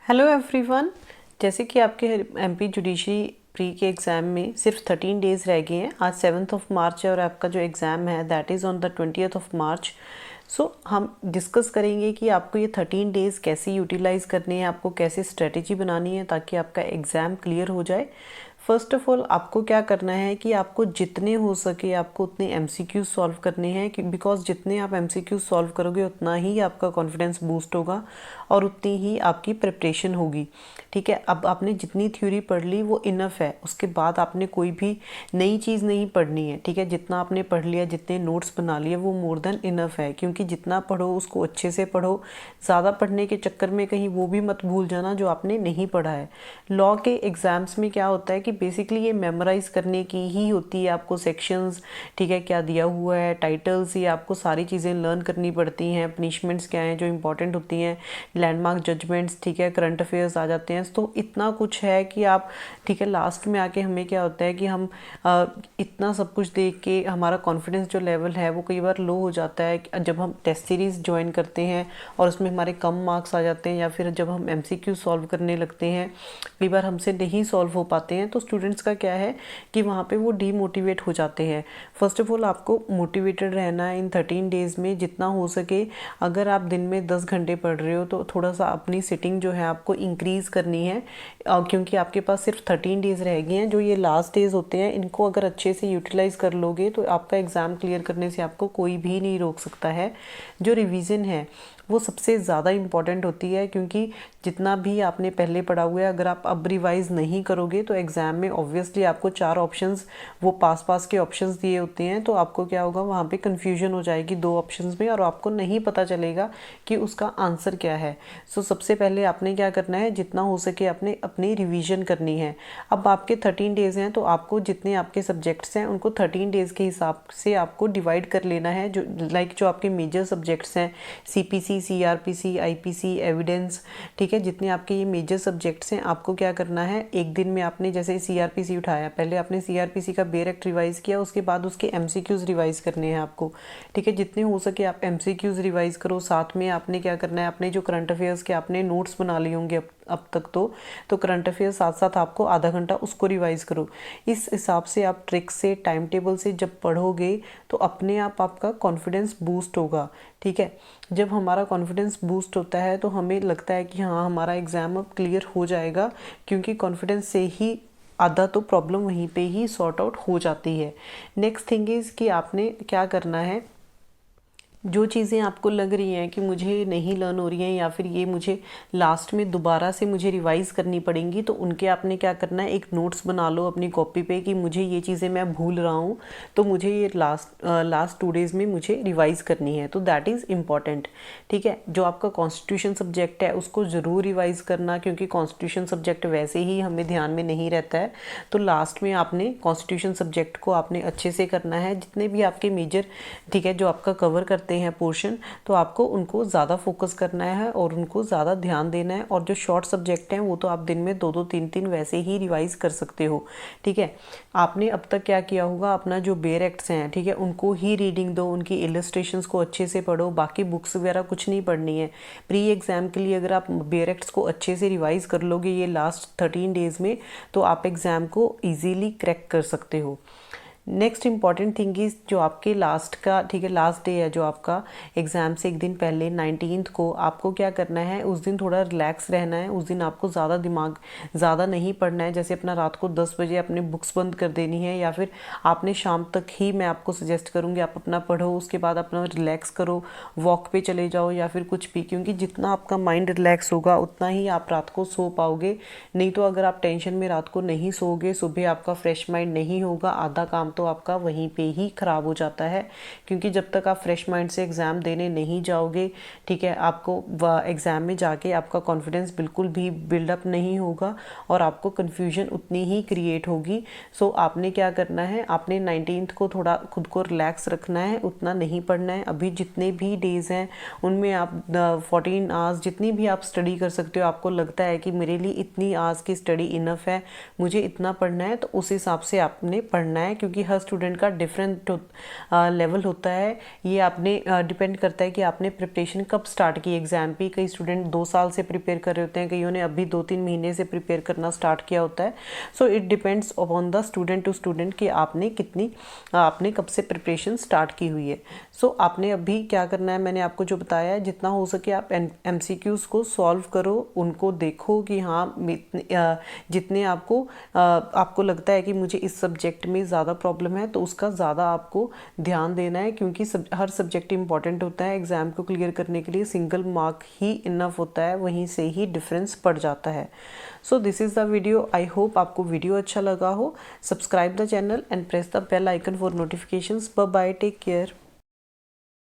Hello everyone. जैसे कि आपके एमपी जुडिशरी प्री के एग्ज़ाम में सिर्फ 13 डेज़ रह गए हैं। आज 7 मार्च है और आपका जो एग्ज़ाम है दैट इज़ ऑन द 20 मार्च। सो हम डिस्कस करेंगे कि आपको ये 13 डेज़ कैसे यूटिलाइज़ करने हैं, आपको कैसे स्ट्रेटेजी बनानी है ताकि आपका एग्ज़ाम क्लियर हो जाए। फ़र्स्ट ऑफ़ ऑल आपको क्या करना है कि आपको जितने हो सके आपको उतने एमसीक्यूज़ सॉल्व करने हैं, कि बिकॉज़ जितने आप एमसीक्यूज़ सॉल्व करोगे उतना ही आपका कॉन्फिडेंस बूस्ट होगा और उतनी ही आपकी प्रिपरेशन होगी। ठीक है, अब आपने जितनी थ्योरी पढ़ ली वो इनफ है, उसके बाद आपने कोई भी नई चीज़ नहीं पढ़नी है। ठीक है, जितना आपने पढ़ लिया, जितने नोट्स बना लिए वो मोर देन इनफ है, क्योंकि जितना पढ़ो उसको अच्छे से पढ़ो। ज़्यादा पढ़ने के चक्कर में कहीं वो भी मत भूल जाना जो आपने नहीं पढ़ा है। लॉ के एग्ज़ाम्स में क्या होता है कि बेसिकली ये मेमोराइज़ करने की ही होती है। आपको सेक्शंस, ठीक है, क्या दिया हुआ है, टाइटल्स, ये आपको सारी चीज़ें लर्न करनी पड़ती हैं। पनिशमेंट्स क्या हैं जो इंपॉर्टेंट होती हैं, लैंडमार्क जजमेंट्स, ठीक है, करंट अफेयर्स आ जाते हैं। तो इतना कुछ है कि आप, ठीक है, लास्ट में आके हमें क्या होता है कि हम इतना सब कुछ देख के हमारा कॉन्फिडेंस जो लेवल है वो कई बार लो हो जाता है जब हम टेस्ट सीरीज़ ज्वाइन करते हैं और उसमें हमारे कम मार्क्स आ जाते हैं, या फिर जब हम एमसीक्यू सॉल्व करने लगते हैं कई बार हमसे नहीं सॉल्व हो पाते हैं। तो स्टूडेंट्स का क्या है कि वहाँ पे वो डीमोटिवेट हो जाते हैं। फर्स्ट ऑफ ऑल आपको मोटिवेटेड रहना है इन 13 डेज़ में जितना हो सके। अगर आप दिन में 10 घंटे पढ़ रहे हो तो थोड़ा सा अपनी सिटिंग जो है आपको इंक्रीज़ करनी है, क्योंकि आपके पास सिर्फ 13 डेज़ रह गए हैं। जो ये लास्ट डेज़ होते हैं इनको अगर अच्छे से यूटिलाइज़ कर लोगे तो आपका एग्ज़ाम क्लियर करने से आपको कोई भी नहीं रोक सकता है। जो रिवीजन है वो सबसे ज़्यादा इम्पॉर्टेंट होती है, क्योंकि जितना भी आपने पहले पढ़ा हुआ है अगर आप अब रिवाइज़ नहीं करोगे तो एग्ज़ाम में ऑब्वियसली आपको 4 ऑप्शंस, वो पास के ऑप्शंस दिए होते हैं, तो आपको क्या होगा वहाँ पे कन्फ्यूजन हो जाएगी 2 ऑप्शंस में और आपको नहीं पता चलेगा कि उसका आंसर क्या है। सो सबसे पहले आपने क्या करना है, जितना हो सके आपने अपनी रिवीजन करनी है। अब आपके 13 डेज़ हैं तो आपको जितने आपके सब्जेक्ट्स हैं उनको 13 डेज़ के हिसाब से आपको डिवाइड कर लेना है। जो जो आपके मेजर सब्जेक्ट्स हैं, सीपीसी, सीआरपीसी, आईपीसी, एविडेंस, ठीक है, जितने आपके ये मेजर सब्जेक्ट्स हैं आपको क्या करना है, एक दिन में आपने जैसे सीआरपीसी उठाया, पहले आपने सीआरपीसी का बेयर एक्ट रिवाइज़ किया, उसके बाद उसके एमसीक्यूज़ रिवाइज़ करने हैं आपको। ठीक है, जितने हो सके आप एमसीक्यूज़ रिवाइज़ करो। साथ में आपने क्या करना है, अपने जो करंट अफेयर्स के आपने नोट्स बना लिए होंगे अब तक तो करंट अफेयर्स साथ साथ आपको आधा घंटा उसको रिवाइज़ करो। इस हिसाब से आप ट्रिक से, टाइम टेबल से जब पढ़ोगे तो अपने आप आपका कॉन्फिडेंस बूस्ट होगा। ठीक है, जब हमारा कॉन्फिडेंस बूस्ट होता है तो हमें लगता है कि हाँ हमारा एग्ज़ाम अब क्लियर हो जाएगा, क्योंकि कॉन्फिडेंस से ही आधा तो प्रॉब्लम वहीं पे ही सॉर्ट आउट हो जाती है। नेक्स्ट थिंग इज़ कि आपने क्या करना है, जो चीज़ें आपको लग रही हैं कि मुझे नहीं लर्न हो रही हैं या फिर ये मुझे लास्ट में दोबारा से मुझे रिवाइज़ करनी पड़ेंगी, तो उनके आपने क्या करना है, एक नोट्स बना लो अपनी कॉपी पे कि मुझे ये चीज़ें मैं भूल रहा हूँ तो मुझे ये लास्ट 2 डेज़ में मुझे रिवाइज़ करनी है, तो दैट इज़ इम्पॉर्टेंट। ठीक है, जो आपका कॉन्स्टिट्यूशन सब्जेक्ट है उसको ज़रूर रिवाइज़ करना, क्योंकि कॉन्स्टिट्यूशन सब्जेक्ट वैसे ही हमें ध्यान में नहीं रहता है। तो लास्ट में आपने कॉन्स्टिट्यूशन सब्जेक्ट को आपने अच्छे से करना है। जितने भी आपके मेजर, ठीक है, जो आपका कवर करते हैं पोर्शन, तो आपको उनको ज़्यादा फोकस करना है और उनको ज़्यादा ध्यान देना है। और जो शॉर्ट सब्जेक्ट हैं वो तो आप दिन में 2-2 3-3 वैसे ही रिवाइज़ कर सकते हो। ठीक है, आपने अब तक क्या किया होगा, अपना जो बेयर एक्ट्स हैं, ठीक है, उनको ही रीडिंग दो, उनकी इलस्ट्रेशंस को अच्छे से पढ़ो, बाकी बुक्स वगैरह कुछ नहीं पढ़नी है। प्री एग्ज़ाम के लिए अगर आप बेयर एक्ट्स को अच्छे से रिवाइज़ कर लोगे ये लास्ट 13 डेज़ में तो आप एग्ज़ाम को ईजीली क्रैक कर सकते हो। नेक्स्ट इंपॉर्टेंट थिंग इज़ जो आपके लास्ट का, ठीक है, लास्ट डे है जो आपका एग्ज़ाम से एक दिन पहले 19 को आपको क्या करना है, उस दिन थोड़ा रिलैक्स रहना है। उस दिन आपको ज़्यादा नहीं पढ़ना है। जैसे अपना रात को 10 बजे अपने बुक्स बंद कर देनी है, या फिर आपने शाम तक ही, मैं आपको सजेस्ट करूँगी आप अपना पढ़ो, उसके बाद अपना रिलैक्स करो, वॉक पे चले जाओ या फिर कुछ भी, क्योंकि जितना आपका माइंड रिलैक्स होगा उतना ही आप रात को सो पाओगे। नहीं तो अगर आप टेंशन में रात को नहीं सोओगे, सुबह आपका फ्रेश माइंड नहीं होगा, आधा काम तो आपका वहीं पे ही ख़राब हो जाता है। क्योंकि जब तक आप फ्रेश माइंड से एग्ज़ाम देने नहीं जाओगे, ठीक है, आपको एग्ज़ाम में जाके आपका कॉन्फिडेंस बिल्कुल भी बिल्डअप नहीं होगा और आपको कन्फ्यूजन उतनी ही क्रिएट होगी। सो आपने क्या करना है, आपने 19 को थोड़ा खुद को रिलैक्स रखना है, उतना नहीं पढ़ना है। अभी जितने भी डेज़ हैं उनमें आप 14 आवर्स जितनी भी आप स्टडी कर सकते हो, आपको लगता है कि मेरे लिए इतनी आवर्स की स्टडी इनफ है, मुझे इतना पढ़ना है, तो उस हिसाब से आपने पढ़ना है। क्योंकि हर स्टूडेंट का डिफरेंट लेवल होता है। ये आपने डिपेंड करता है कि आपने प्रिपरेशन कब स्टार्ट की एग्ज़ाम पे। कई स्टूडेंट 2 साल से प्रिपेयर कर रहे होते हैं, कईयों ने अभी 2-3 महीने से प्रिपेयर करना स्टार्ट किया होता है। So it depends upon the student to student कि आपने कब से प्रिपरेशन स्टार्ट की हुई है। सो आपने अभी क्या करना है, मैंने आपको जो बताया है, जितना हो सके आप MCQs को सॉल्व करो, उनको देखो कि हाँ जितने आपको लगता है कि मुझे इस सब्जेक्ट में ज़्यादा प्रॉब्लम है तो उसका ज़्यादा आपको ध्यान देना है, क्योंकि हर सब्जेक्ट इंपॉर्टेंट होता है। एग्ज़ाम को क्लियर करने के लिए सिंगल मार्क ही इनफ होता है, वहीं से ही डिफरेंस पड़ जाता है। So this is the video. I hope आपको वीडियो अच्छा लगा हो। Subscribe the channel and press the bell icon for notifications. Bye bye, take care.